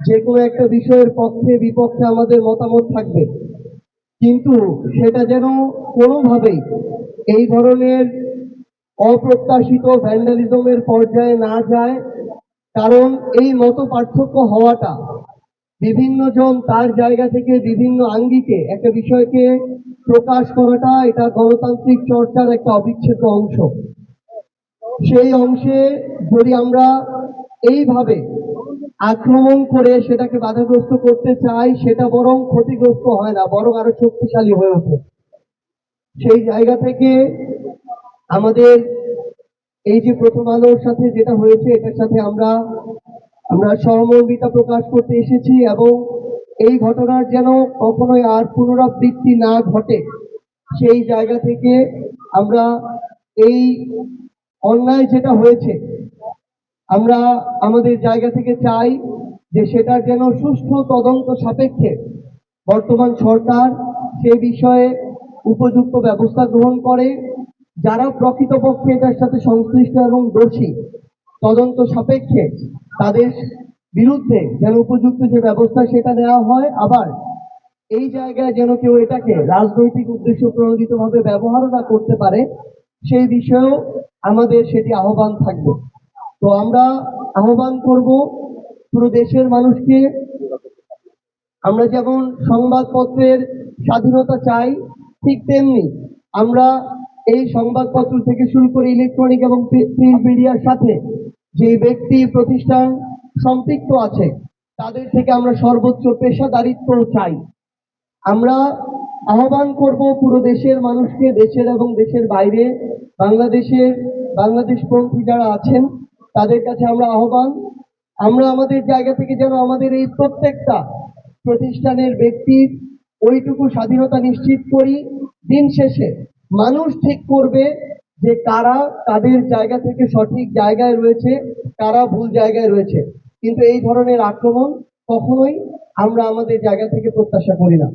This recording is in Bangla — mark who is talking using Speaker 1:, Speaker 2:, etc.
Speaker 1: যে কোনো একটা বিষয়ের পক্ষে বিপক্ষে আমাদের মতামত থাকবে, কিন্তু সেটা যেন কোনোভাবেই এই ধরনের অপ্রত্যাশিত ভ্যান্ডালিজমের পর্যায়ে না যায়। কারণ এই মত পার্থক্য হওয়াটা, বিভিন্ন জন তার জায়গা থেকে বিভিন্ন আঙ্গিকে একটা বিষয়কে প্রকাশ করাটা, এটা গণতান্ত্রিক চর্চার একটা অবিচ্ছেদ্য অংশ। সেই অংশে যদি আমরা এইভাবে আক্রমণ করে সেটাকে বাধাগ্রস্ত করতে চাই, সেটা বরং ক্ষতিগ্রস্ত হয় না, বরং আরো শক্তিশালী হয়ে ওঠে। সেই জায়গা থেকে আমাদের এই যে প্রথম আলোর সাথে যেটা হয়েছে, এটার সাথে আমরা আমরা সহমর্মিতা প্রকাশ করতে এসেছি, এবং এই ঘটনার যেন কখনোই আর পুনরাবৃত্তি না ঘটে, সেই জায়গা থেকে আমরা এই অন্যায় যেটা হয়েছে, আমরা আমাদের জায়গা থেকে চাই যে সেটার যেন সুষ্ঠু তদন্ত সাপেক্ষে বর্তমান সরকার সে বিষয়ে উপযুক্ত ব্যবস্থা গ্রহণ করে। যারা প্রকৃতপক্ষে এটার সাথে সংশ্লিষ্ট এবং দোষী, তদন্ত সাপেক্ষে তাদের বিরুদ্ধে যেন উপযুক্ত যে ব্যবস্থা সেটা নেওয়া হয়। আবার এই জায়গায় যেন কেউ এটাকে রাজনৈতিক উদ্দেশ্য প্রণোদিত ভাবে ব্যবহার না করতে পারে, সেই বিষয়েও আমাদের সেটি আহ্বান থাকবে। তো আমরা আহ্বান করব পুরো দেশের মানুষকে, আমরা যেমন সংবাদপত্রের স্বাধীনতা চাই, ঠিক তেমনি আমরা এই সংবাদপত্র থেকে শুরু করে ইলেকট্রনিক এবং প্রিন্ট মিডিয়ার সাথে যে ব্যক্তি প্রতিষ্ঠান সম্পৃক্ত আছে, তাদের থেকে আমরা সর্বোচ্চ পেশাদারিত্ব চাই। আমরা আহ্বান করব পুরো দেশের মানুষকে, দেশের এবং দেশের বাইরে বাংলাদেশপন্থী যারা আছেন তাদের কাছে আমরা আহ্বান, আমরা আমাদের জায়গা থেকে যেন আমাদের এই প্রত্যেকটা প্রতিষ্ঠানের ব্যক্তির ওইটুকু স্বাধীনতা নিশ্চিত করি। দিন শেষে মানুষ ঠিক করবে যে কারা তাদের জায়গা থেকে সঠিক জায়গায় রয়েছে, কারা ভুল জায়গায় রয়েছে। কিন্তু এই ধরনের আক্রমণ কখনোই আমরা আমাদের জায়গা থেকে প্রত্যাশা করি না।